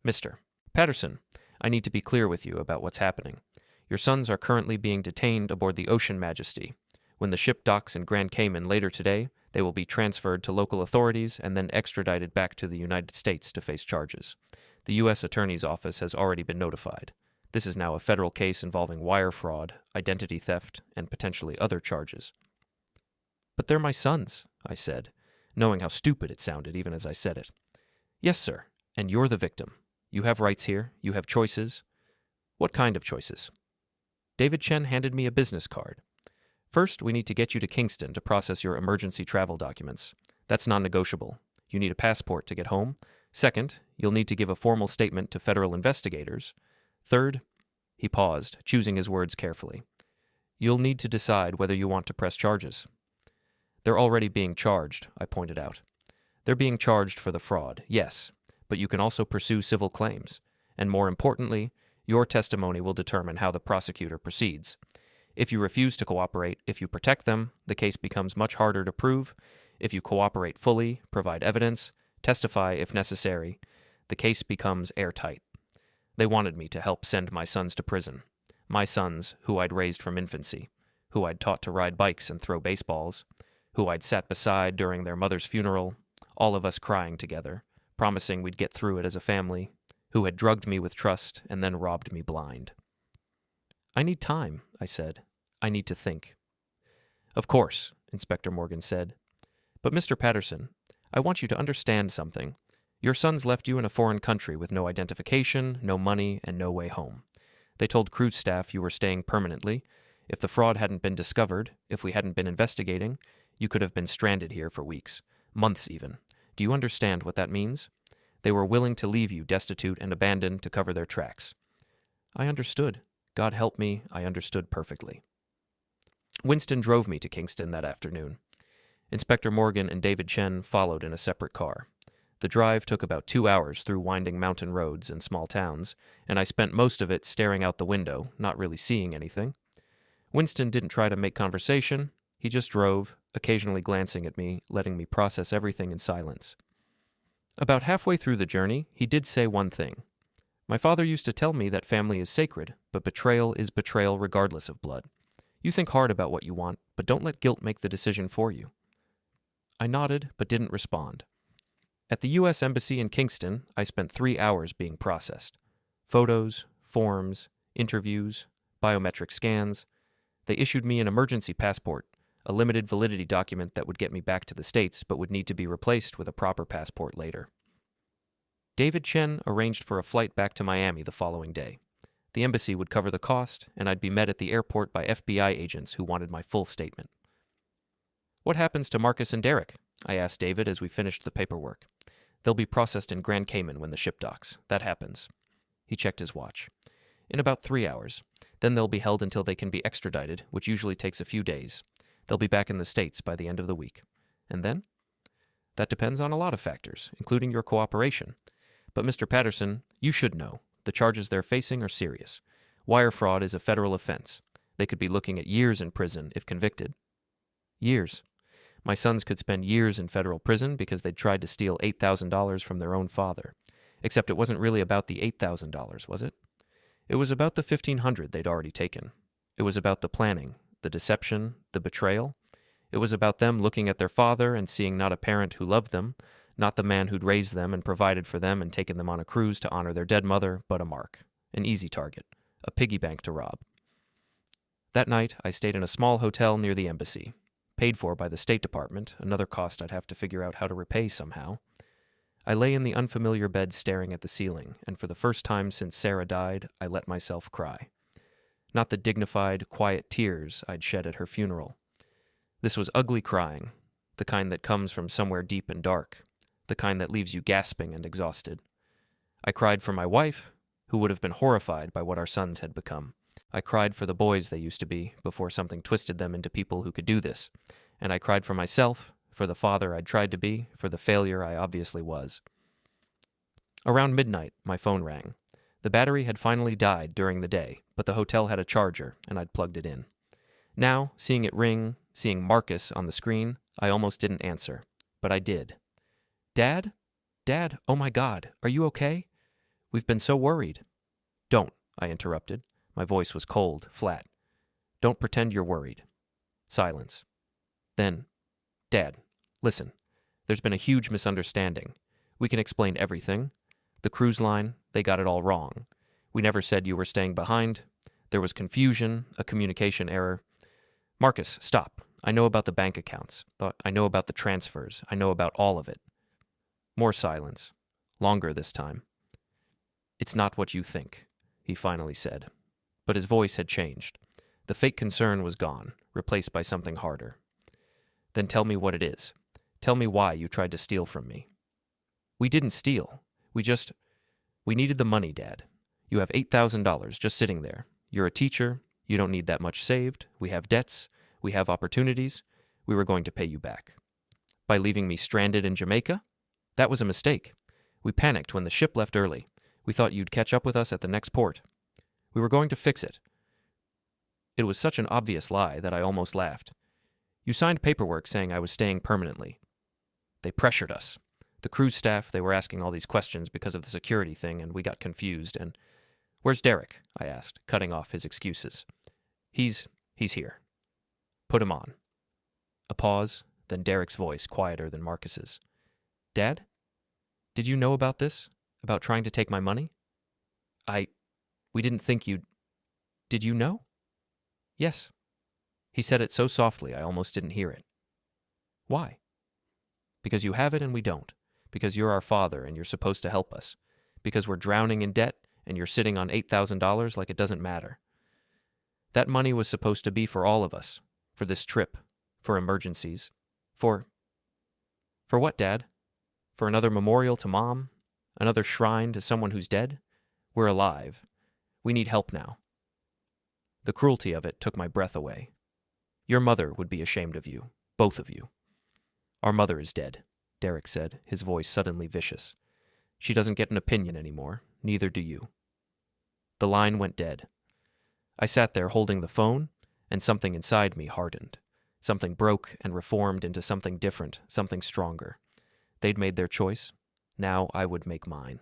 Mr. Patterson, I need to be clear with you about what's happening. Your sons are currently being detained aboard the Ocean Majesty. When the ship docks in Grand Cayman later today, they will be transferred to local authorities and then extradited back to the United States to face charges. The U.S. Attorney's Office has already been notified. This is now a federal case involving wire fraud, identity theft, and potentially other charges. But they're my sons, I said, knowing how stupid it sounded even as I said it. Yes, sir, and you're the victim. You have rights here. You have choices. What kind of choices? David Chen handed me a business card. First, we need to get you to Kingston to process your emergency travel documents. That's non-negotiable. You need a passport to get home. Second, you'll need to give a formal statement to federal investigators. Third, he paused, choosing his words carefully. You'll need to decide whether you want to press charges. They're already being charged, I pointed out. They're being charged for the fraud, yes, but you can also pursue civil claims. And more importantly, your testimony will determine how the prosecutor proceeds. If you refuse to cooperate, if you protect them, the case becomes much harder to prove. If you cooperate fully, provide evidence, testify if necessary, the case becomes airtight. They wanted me to help send my sons to prison. My sons, who I'd raised from infancy, who I'd taught to ride bikes and throw baseballs, who I'd sat beside during their mother's funeral, all of us crying together, promising we'd get through it as a family, who had drugged me with trust and then robbed me blind. I need time, I said. I need to think. Of course, Inspector Morgan said. But Mr. Patterson, I want you to understand something. Your sons left you in a foreign country with no identification, no money, and no way home. They told cruise staff you were staying permanently. If the fraud hadn't been discovered, if we hadn't been investigating, you could have been stranded here for weeks, months even. Do you understand what that means? They were willing to leave you destitute and abandoned to cover their tracks. I understood. God help me, I understood perfectly. Winston drove me to Kingston that afternoon. Inspector Morgan and David Chen followed in a separate car. The drive took about 2 hours through winding mountain roads and small towns, and I spent most of it staring out the window, not really seeing anything. Winston didn't try to make conversation. He just drove, occasionally glancing at me, letting me process everything in silence. About halfway through the journey, he did say one thing. My father used to tell me that family is sacred, but betrayal is betrayal regardless of blood. You think hard about what you want, but don't let guilt make the decision for you. I nodded, but didn't respond. At the U.S. Embassy in Kingston, I spent 3 hours being processed. Photos, forms, interviews, biometric scans. They issued me an emergency passport, a limited validity document that would get me back to the States but would need to be replaced with a proper passport later. David Chen arranged for a flight back to Miami the following day. The embassy would cover the cost, and I'd be met at the airport by FBI agents who wanted my full statement. "What happens to Marcus and Derrick?" I asked David as we finished the paperwork. "They'll be processed in Grand Cayman when the ship docks. That happens." He checked his watch. "In about 3 hours. Then they'll be held until they can be extradited, which usually takes a few days. They'll be back in the States by the end of the week. And then? That depends on a lot of factors, including your cooperation. But Mr. Patterson, you should know. The charges they're facing are serious. Wire fraud is a federal offense. They could be looking at years in prison if convicted." Years. My sons could spend years in federal prison because they'd tried to steal $8,000 from their own father. Except it wasn't really about the $8,000, was it? It was about the $1,500 they'd already taken. It was about the planning, the deception, the betrayal. It was about them looking at their father and seeing not a parent who loved them, not the man who'd raised them and provided for them and taken them on a cruise to honor their dead mother, but a mark, an easy target, a piggy bank to rob. That night, I stayed in a small hotel near the embassy, paid for by the State Department, another cost I'd have to figure out how to repay somehow. I lay in the unfamiliar bed staring at the ceiling, and for the first time since Sarah died, I let myself cry. Not the dignified, quiet tears I'd shed at her funeral. This was ugly crying, the kind that comes from somewhere deep and dark, the kind that leaves you gasping and exhausted. I cried for my wife, who would have been horrified by what our sons had become. I cried for the boys they used to be, before something twisted them into people who could do this. And I cried for myself, for the father I'd tried to be, for the failure I obviously was. Around midnight, my phone rang. The battery had finally died during the day, but the hotel had a charger, and I'd plugged it in. Now, seeing it ring, seeing Marcus on the screen, I almost didn't answer. But I did. "Dad? Dad, oh my God, are you okay? We've been so worried." "Don't," I interrupted. My voice was cold, flat. "Don't pretend you're worried." Silence. Then, "Dad, listen, there's been a huge misunderstanding. We can explain everything. The cruise line, they got it all wrong. We never said you were staying behind. There was confusion, a communication error. Marcus, stop. I know about the bank accounts. I know about the transfers. I know about all of it." More silence. Longer this time. "It's not what you think," he finally said. But his voice had changed. The fake concern was gone, replaced by something harder. "Then tell me what it is. Tell me why you tried to steal from me." "We didn't steal. We needed the money, Dad. You have $8,000 just sitting there. You're a teacher. You don't need that much saved. We have debts. We have opportunities. We were going to pay you back. By leaving me stranded in Jamaica? That was a mistake. We panicked when the ship left early. We thought you'd catch up with us at the next port. We were going to fix it." It was such an obvious lie that I almost laughed. "You signed paperwork saying I was staying permanently." "They pressured us. The cruise staff, they were asking all these questions because of the security thing, and we got confused, and—" "Where's Derrick?" I asked, cutting off his excuses. He's here." "Put him on." A pause, then Derrick's voice, quieter than Marcus's. "Dad? Did you know about this? About trying to take my money?" We didn't think you'd... Did you know?" "Yes." He said it so softly I almost didn't hear it. "Why?" "Because you have it and we don't. Because you're our father and you're supposed to help us. Because we're drowning in debt and you're sitting on $8,000 like it doesn't matter. That money was supposed to be for all of us. For this trip. For emergencies. For what, Dad? For another memorial to Mom? Another shrine to someone who's dead? We're alive. We need help now." The cruelty of it took my breath away. "Your mother would be ashamed of you. Both of you." "Our mother is dead," Derrick said, his voice suddenly vicious. "She doesn't get an opinion anymore. Neither do you." The line went dead. I sat there holding the phone, and something inside me hardened. Something broke and reformed into something different, something stronger. They'd made their choice. Now I would make mine.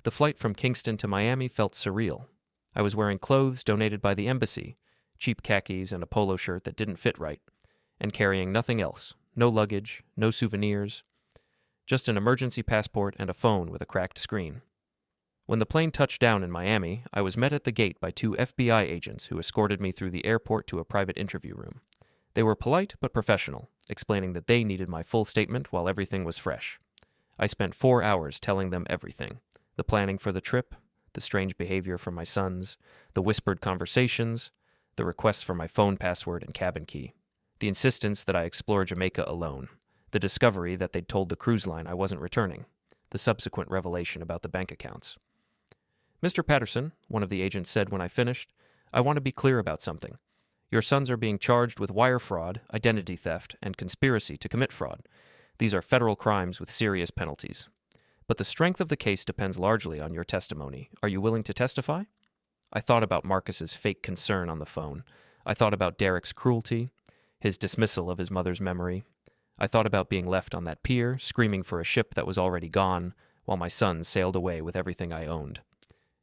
The flight from Kingston to Miami felt surreal. I was wearing clothes donated by the embassy, cheap khakis and a polo shirt that didn't fit right, and carrying nothing else, no luggage, no souvenirs, Just an emergency passport and a phone with a cracked screen. When the plane touched down in Miami, I was met at the gate by 2 FBI agents who escorted me through the airport to a private interview room. They were polite but professional, explaining that they needed my full statement while everything was fresh. I spent 4 hours telling them everything: the planning for the trip, the strange behavior from my sons, the whispered conversations, the requests for my phone password and cabin key, the insistence that I explore Jamaica alone, the discovery that they'd told the cruise line I wasn't returning, the subsequent revelation about the bank accounts. "Mr. Patterson," one of the agents said when I finished, "I want to be clear about something. Your sons are being charged with wire fraud, identity theft, and conspiracy to commit fraud. These are federal crimes with serious penalties. But the strength of the case depends largely on your testimony. Are you willing to testify?" I thought about Marcus's fake concern on the phone. I thought about Derrick's cruelty, his dismissal of his mother's memory. I thought about being left on that pier, screaming for a ship that was already gone, while my sons sailed away with everything I owned.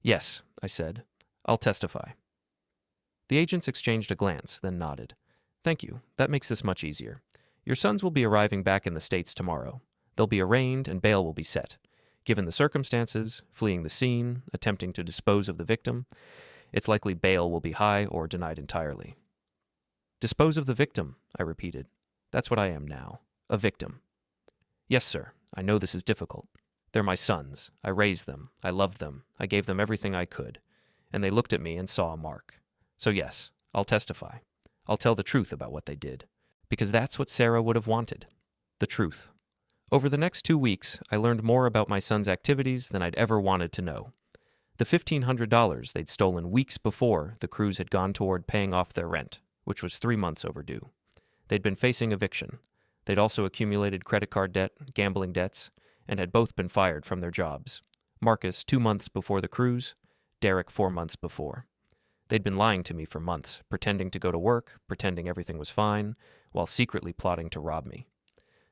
"Yes," I said, "I'll testify." The agents exchanged a glance, then nodded. "Thank you. That makes this much easier. Your sons will be arriving back in the States tomorrow. They'll be arraigned and bail will be set. Given the circumstances, fleeing the scene, attempting to dispose of the victim, it's likely bail will be high or denied entirely." "Dispose of the victim," I repeated. "That's what I am now. A victim." "Yes, sir. I know this is difficult. They're my sons. I raised them. I loved them. I gave them everything I could. And they looked at me and saw a mark. So yes, I'll testify. I'll tell the truth about what they did. Because that's what Sarah would have wanted. The truth." Over the next 2 weeks, I learned more about my son's activities than I'd ever wanted to know. The $1,500 they'd stolen weeks before the cruise had gone toward paying off their rent, which was 3 months overdue. They'd been facing eviction. They'd also accumulated credit card debt, gambling debts, and had both been fired from their jobs. Marcus 2 months before the cruise, Derrick 4 months before. They'd been lying to me for months, pretending to go to work, pretending everything was fine, while secretly plotting to rob me.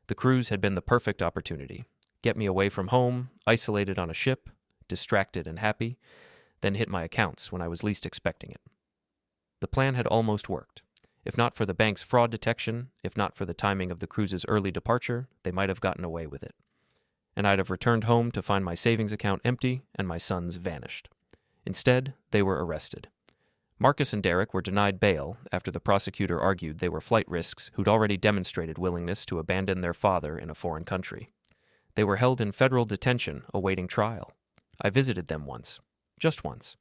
The cruise had been the perfect opportunity. Get me away from home, isolated on a ship, distracted and happy, then hit my accounts when I was least expecting it. The plan had almost worked. If not for the bank's fraud detection, if not for the timing of the cruise's early departure, they might have gotten away with it. And I'd have returned home to find my savings account empty and my sons vanished. Instead, they were arrested. Marcus and Derrick were denied bail after the prosecutor argued they were flight risks who'd already demonstrated willingness to abandon their father in a foreign country. They were held in federal detention awaiting trial. I visited them once. Just once.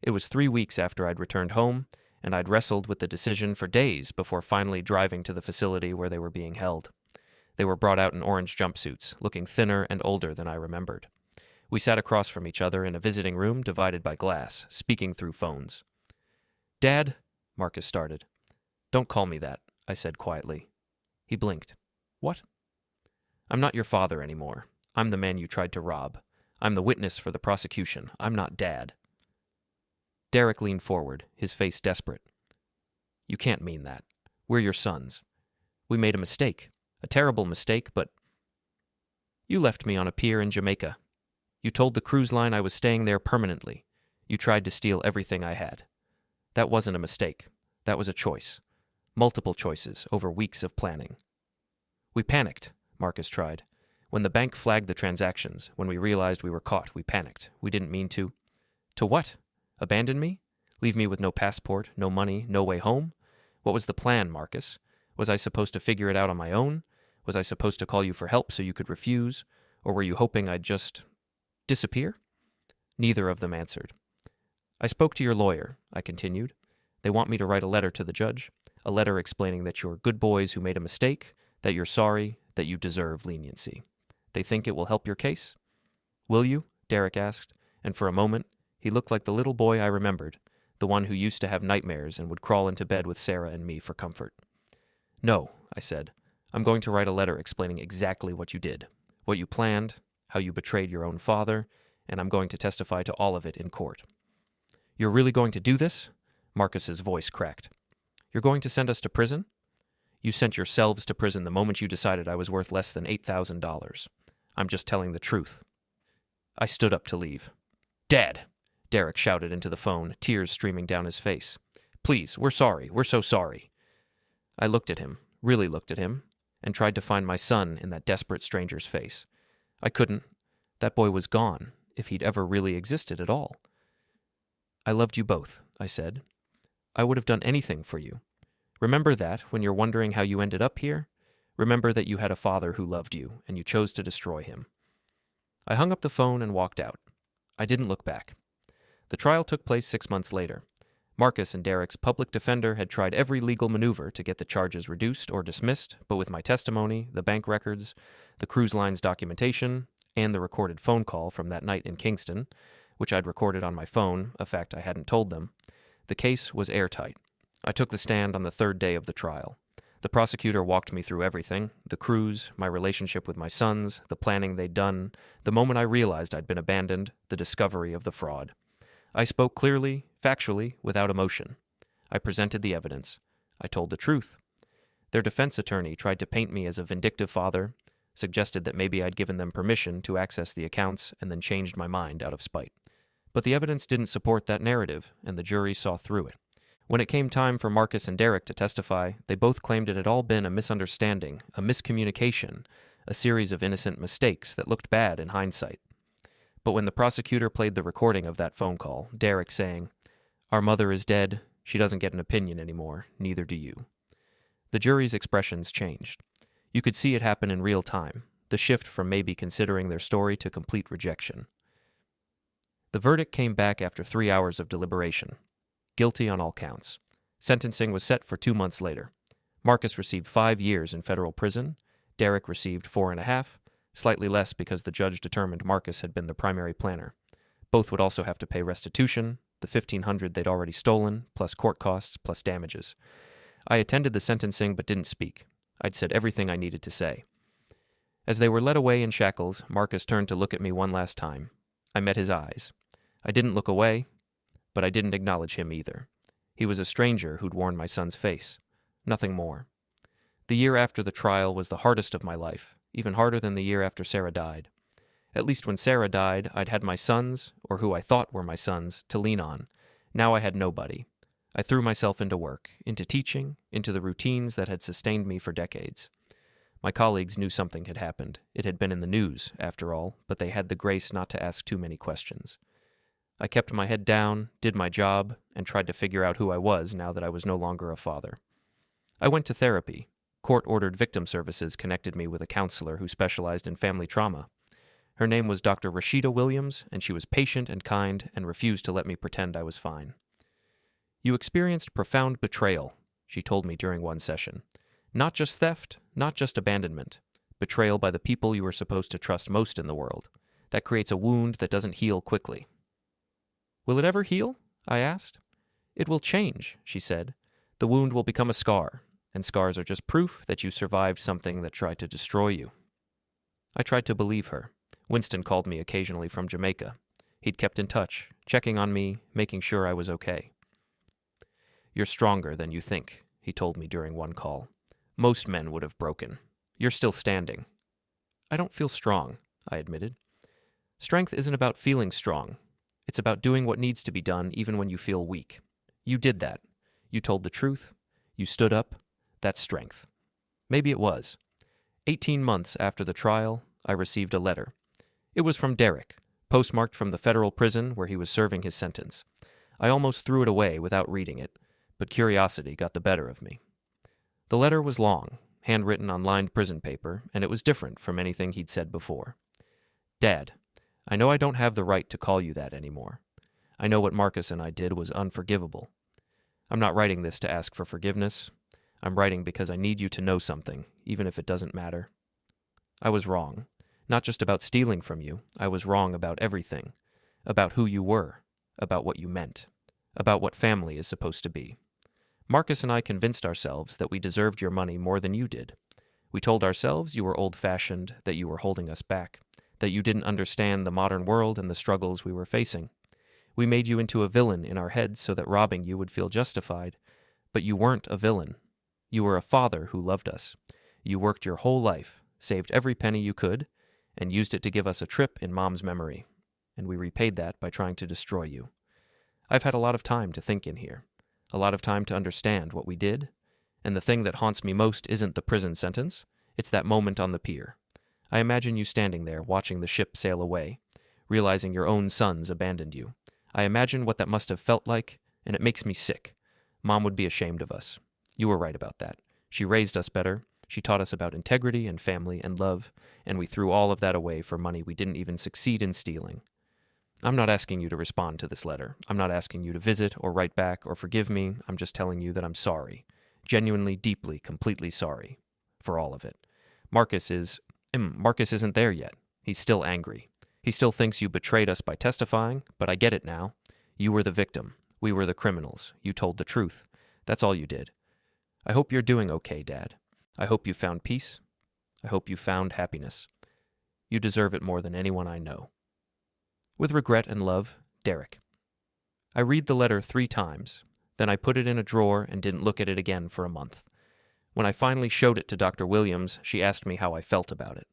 It was 3 weeks after I'd returned home, and I'd wrestled with the decision for days before finally driving to the facility where they were being held. They were brought out in orange jumpsuits, looking thinner and older than I remembered. We sat across from each other in a visiting room divided by glass, speaking through phones. "Dad," Marcus started. "Don't call me that," I said quietly. He blinked. "What?" "I'm not your father anymore. I'm the man you tried to rob. I'm the witness for the prosecution. I'm not Dad." Derrick leaned forward, his face desperate. "You can't mean that. We're your sons. We made a mistake. A terrible mistake, but you left me on a pier in Jamaica. You told the cruise line I was staying there permanently. You tried to steal everything I had. That wasn't a mistake. That was a choice. Multiple choices over weeks of planning." "We panicked," Marcus tried. "When the bank flagged the transactions, when we realized we were caught, we panicked. We didn't mean to." "To what? Abandon me? Leave me with no passport, no money, no way home? What was the plan, Marcus? Was I supposed to figure it out on my own? Was I supposed to call you for help so you could refuse? Or were you hoping I'd just disappear?" Neither of them answered. "I spoke to your lawyer," I continued. "They want me to write a letter to the judge, a letter explaining that you're good boys who made a mistake, that you're sorry, that you deserve leniency. They think it will help your case?" "Will you?" Derrick asked, and for a moment, he looked like the little boy I remembered, the one who used to have nightmares and would crawl into bed with Sarah and me for comfort. "No," I said. "I'm going to write a letter explaining exactly what you did, what you planned, how you betrayed your own father, and I'm going to testify to all of it in court." "You're really going to do this?" Marcus's voice cracked. "You're going to send us to prison?" "You sent yourselves to prison the moment you decided I was worth less than $8,000. I'm just telling the truth." I stood up to leave. "Dad!" Derrick shouted into the phone, tears streaming down his face. "Please, we're sorry. We're so sorry." I looked at him, really looked at him, and tried to find my son in that desperate stranger's face. I couldn't. That boy was gone, if he'd ever really existed at all. I loved you both, I said. I would have done anything for you. Remember that when you're wondering how you ended up here? Remember that you had a father who loved you, and you chose to destroy him. I hung up the phone and walked out. I didn't look back. The trial took place 6 months later. Marcus and Derrick's public defender had tried every legal maneuver to get the charges reduced or dismissed, but with my testimony, the bank records, the cruise line's documentation, and the recorded phone call from that night in Kingston, which I'd recorded on my phone, a fact I hadn't told them, the case was airtight. I took the stand on the third day of the trial. The prosecutor walked me through everything, the cruise, my relationship with my sons, the planning they'd done, the moment I realized I'd been abandoned, the discovery of the fraud. I spoke clearly, factually, without emotion. I presented the evidence. I told the truth. Their defense attorney tried to paint me as a vindictive father, suggested that maybe I'd given them permission to access the accounts and then changed my mind out of spite. But the evidence didn't support that narrative, and the jury saw through it. When it came time for Marcus and Derrick to testify, they both claimed it had all been a misunderstanding, a miscommunication, a series of innocent mistakes that looked bad in hindsight. But when the prosecutor played the recording of that phone call, Derrick saying, "Our mother is dead, she doesn't get an opinion anymore, neither do you," the jury's expressions changed. You could see it happen in real time, the shift from maybe considering their story to complete rejection. The verdict came back after 3 hours of deliberation. Guilty on all counts. Sentencing was set for 2 months later. Marcus received 5 years in federal prison. Derrick received 4.5, slightly less because the judge determined Marcus had been the primary planner. Both would also have to pay restitution, the $1,500 they'd already stolen, plus court costs, plus damages. I attended the sentencing but didn't speak. I'd said everything I needed to say. As they were led away in shackles, Marcus turned to look at me one last time. I met his eyes. I didn't look away, but I didn't acknowledge him either. He was a stranger who'd worn my son's face. Nothing more. The year after the trial was the hardest of my life, even harder than the year after Sarah died. At least when Sarah died, I'd had my sons, or who I thought were my sons, to lean on. Now I had nobody. I threw myself into work, into teaching, into the routines that had sustained me for decades. My colleagues knew something had happened. It had been in the news, after all, but they had the grace not to ask too many questions. I kept my head down, did my job, and tried to figure out who I was now that I was no longer a father. I went to therapy. Court-ordered victim services connected me with a counselor who specialized in family trauma. Her name was Dr. Rashida Williams, and she was patient and kind and refused to let me pretend I was fine. "You experienced profound betrayal," she told me during one session. "Not just theft, not just abandonment. Betrayal by the people you were supposed to trust most in the world. That creates a wound that doesn't heal quickly." "Will it ever heal?" I asked. "It will change," she said. "The wound will become a scar, and scars are just proof that you survived something that tried to destroy you." I tried to believe her. Winston called me occasionally from Jamaica. He'd kept in touch, checking on me, making sure I was okay. "You're stronger than you think," he told me during one call. "Most men would have broken. You're still standing." "I don't feel strong," I admitted. "Strength isn't about feeling strong. It's about doing what needs to be done even when you feel weak. You did that. You told the truth. You stood up. That's strength." Maybe it was. 18 months after the trial, I received a letter. It was from Derrick, postmarked from the federal prison where he was serving his sentence. I almost threw it away without reading it, but curiosity got the better of me. The letter was long, handwritten on lined prison paper, and it was different from anything he'd said before. "Dad, I know I don't have the right to call you that anymore. I know what Marcus and I did was unforgivable. I'm not writing this to ask for forgiveness. I'm writing because I need you to know something, even if it doesn't matter. I was wrong. Not just about stealing from you. I was wrong about everything. About who you were. About what you meant. About what family is supposed to be. Marcus and I convinced ourselves that we deserved your money more than you did. We told ourselves you were old-fashioned, that you were holding us back, that you didn't understand the modern world and the struggles we were facing. We made you into a villain in our heads so that robbing you would feel justified. But you weren't a villain. You were a father who loved us. You worked your whole life, saved every penny you could, and used it to give us a trip in Mom's memory. And we repaid that by trying to destroy you. I've had a lot of time to think in here. A lot of time to understand what we did. And the thing that haunts me most isn't the prison sentence. It's that moment on the pier. I imagine you standing there watching the ship sail away, realizing your own sons abandoned you. I imagine what that must have felt like, and it makes me sick. Mom would be ashamed of us. You were right about that. She raised us better. She taught us about integrity and family and love, and we threw all of that away for money we didn't even succeed in stealing. I'm not asking you to respond to this letter. I'm not asking you to visit or write back or forgive me. I'm just telling you that I'm sorry. Genuinely, deeply, completely sorry. For all of it. Marcus isn't there yet. He's still angry. He still thinks you betrayed us by testifying, but I get it now. You were the victim. We were the criminals. You told the truth. That's all you did. I hope you're doing okay, Dad. I hope you found peace. I hope you found happiness. You deserve it more than anyone I know. With regret and love, Derrick. I read the letter 3 times, then I put it in a drawer and didn't look at it again for a month. When I finally showed it to Dr. Williams, she asked me how I felt about it.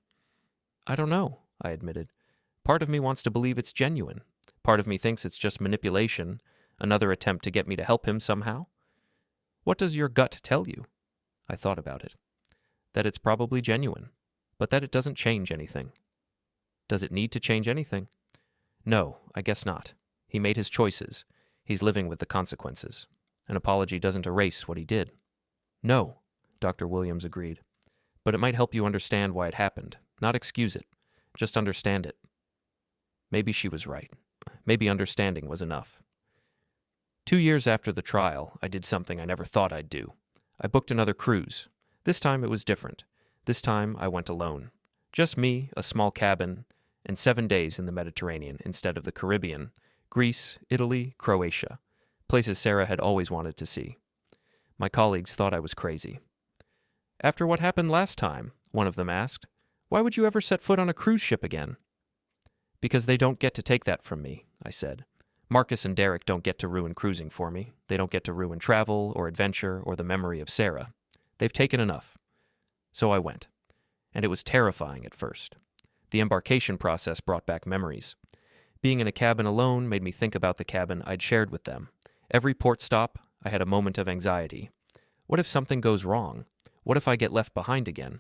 I don't know, I admitted. Part of me wants to believe it's genuine. Part of me thinks it's just manipulation, another attempt to get me to help him somehow. What does your gut tell you? I thought about it. That it's probably genuine, but that it doesn't change anything. Does it need to change anything? No, I guess not. He made his choices. He's living with the consequences. An apology doesn't erase what he did. No, Dr. Williams agreed. But it might help you understand why it happened, not excuse it. Just understand it. Maybe she was right. Maybe understanding was enough. 2 years after the trial, I did something I never thought I'd do. I booked another cruise. This time it was different. This time I went alone. Just me, a small cabin, and 7 days in the Mediterranean instead of the Caribbean, Greece, Italy, Croatia, places Sarah had always wanted to see. My colleagues thought I was crazy. After what happened last time, one of them asked, why would you ever set foot on a cruise ship again? Because they don't get to take that from me, I said. Marcus and Derrick don't get to ruin cruising for me. They don't get to ruin travel or adventure or the memory of Sarah. They've taken enough. So I went. And it was terrifying at first. The embarkation process brought back memories. Being in a cabin alone made me think about the cabin I'd shared with them. Every port stop, I had a moment of anxiety. What if something goes wrong? What if I get left behind again?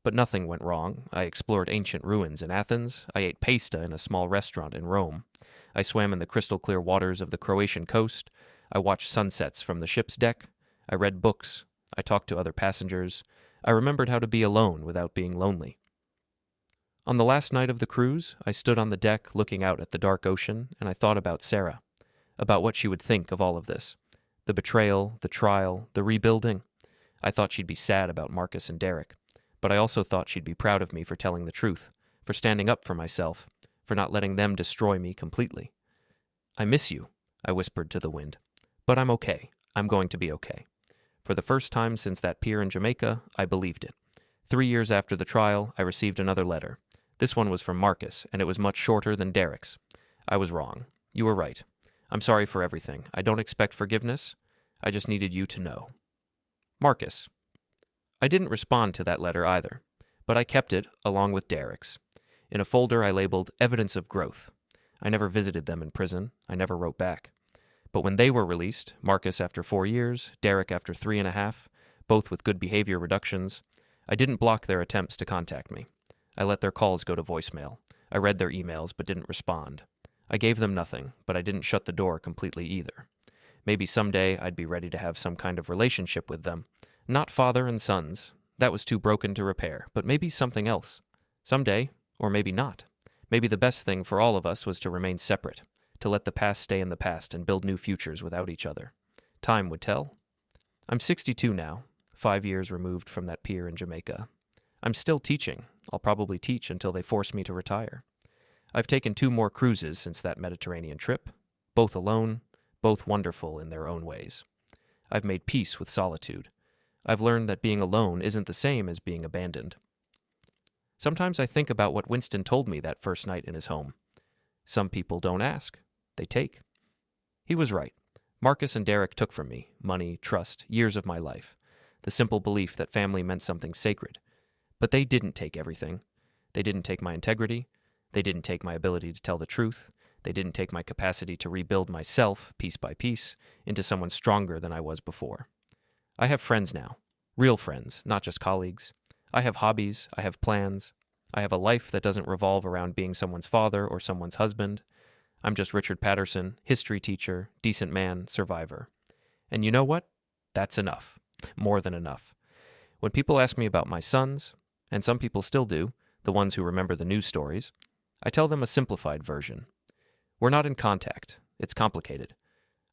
But nothing went wrong. I explored ancient ruins in Athens. I ate pasta in a small restaurant in Rome. I swam in the crystal-clear waters of the Croatian coast. I watched sunsets from the ship's deck. I read books. I talked to other passengers. I remembered how to be alone without being lonely. On the last night of the cruise, I stood on the deck looking out at the dark ocean, and I thought about Sarah, about what she would think of all of this. The betrayal, the trial, the rebuilding. I thought she'd be sad about Marcus and Derrick, but I also thought she'd be proud of me for telling the truth, for standing up for myself, for not letting them destroy me completely. I miss you, I whispered to the wind. But I'm okay. I'm going to be okay. For the first time since that pier in Jamaica, I believed it. 3 years after the trial, I received another letter. This one was from Marcus, and it was much shorter than Derrick's. I was wrong. You were right. I'm sorry for everything. I don't expect forgiveness. I just needed you to know. Marcus. I didn't respond to that letter either, but I kept it along with Derrick's. In a folder I labeled Evidence of Growth. I never visited them in prison. I never wrote back. But when they were released, Marcus after 4 years, Derrick after 3.5, both with good behavior reductions, I didn't block their attempts to contact me. I let their calls go to voicemail. I read their emails but didn't respond. I gave them nothing, but I didn't shut the door completely either. Maybe someday I'd be ready to have some kind of relationship with them. Not father and sons. That was too broken to repair, but maybe something else. Someday, or maybe not. Maybe the best thing for all of us was to remain separate, to let the past stay in the past and build new futures without each other. Time would tell. I'm 62 now, 5 years removed from that pier in Jamaica. I'm still teaching. I'll probably teach until they force me to retire. I've taken 2 more cruises since that Mediterranean trip, both alone, both wonderful in their own ways. I've made peace with solitude. I've learned that being alone isn't the same as being abandoned. Sometimes I think about what Winston told me that first night in his home. Some people don't ask. They take. He was right. Marcus and Derrick took from me money, trust, years of my life, the simple belief that family meant something sacred. But they didn't take everything. They didn't take my integrity. They didn't take my ability to tell the truth. They didn't take my capacity to rebuild myself, piece by piece, into someone stronger than I was before. I have friends now. Real friends, not just colleagues. I have hobbies. I have plans. I have a life that doesn't revolve around being someone's father or someone's husband. I'm just Richard Patterson, history teacher, decent man, survivor. And you know what? That's enough. More than enough. When people ask me about my sons, and some people still do, the ones who remember the news stories, I tell them a simplified version. We're not in contact. It's complicated.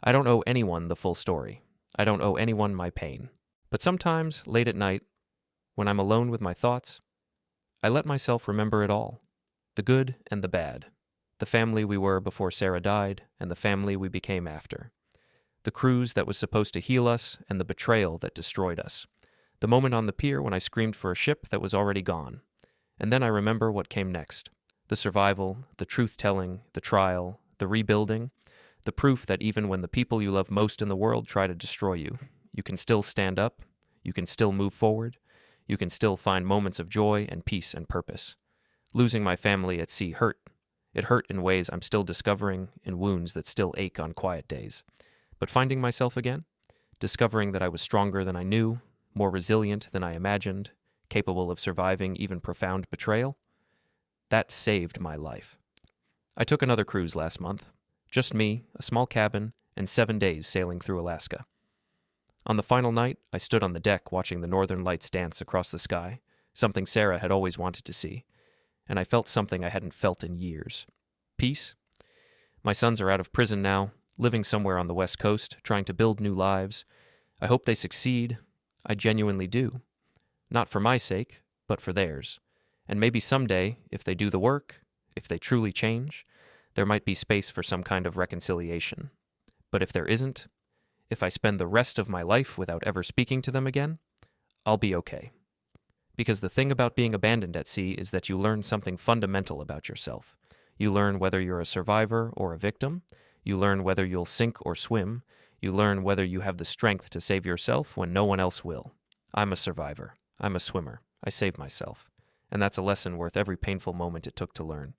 I don't owe anyone the full story. I don't owe anyone my pain. But sometimes, late at night, when I'm alone with my thoughts, I let myself remember it all. The good and the bad. The family we were before Sarah died, and the family we became after. The cruise that was supposed to heal us, and the betrayal that destroyed us. The moment on the pier when I screamed for a ship that was already gone. And then I remember what came next. The survival, the truth-telling, the trial, the rebuilding, the proof that even when the people you love most in the world try to destroy you, you can still stand up, you can still move forward, you can still find moments of joy and peace and purpose. Losing my family at sea hurt. It hurt in ways I'm still discovering, in wounds that still ache on quiet days. But finding myself again, discovering that I was stronger than I knew, more resilient than I imagined, capable of surviving even profound betrayal, that saved my life. I took another cruise last month. Just me, a small cabin, and 7 days sailing through Alaska. On the final night, I stood on the deck watching the northern lights dance across the sky, something Sarah had always wanted to see, and I felt something I hadn't felt in years. Peace. My sons are out of prison now, living somewhere on the West Coast, trying to build new lives. I hope they succeed. I genuinely do. Not for my sake, but for theirs. And maybe someday, if they do the work, if they truly change, there might be space for some kind of reconciliation. But if there isn't, if I spend the rest of my life without ever speaking to them again, I'll be okay. Because the thing about being abandoned at sea is that you learn something fundamental about yourself. You learn whether you're a survivor or a victim. You learn whether you'll sink or swim. You learn whether you have the strength to save yourself when no one else will. I'm a survivor. I'm a swimmer. I saved myself. And that's a lesson worth every painful moment it took to learn.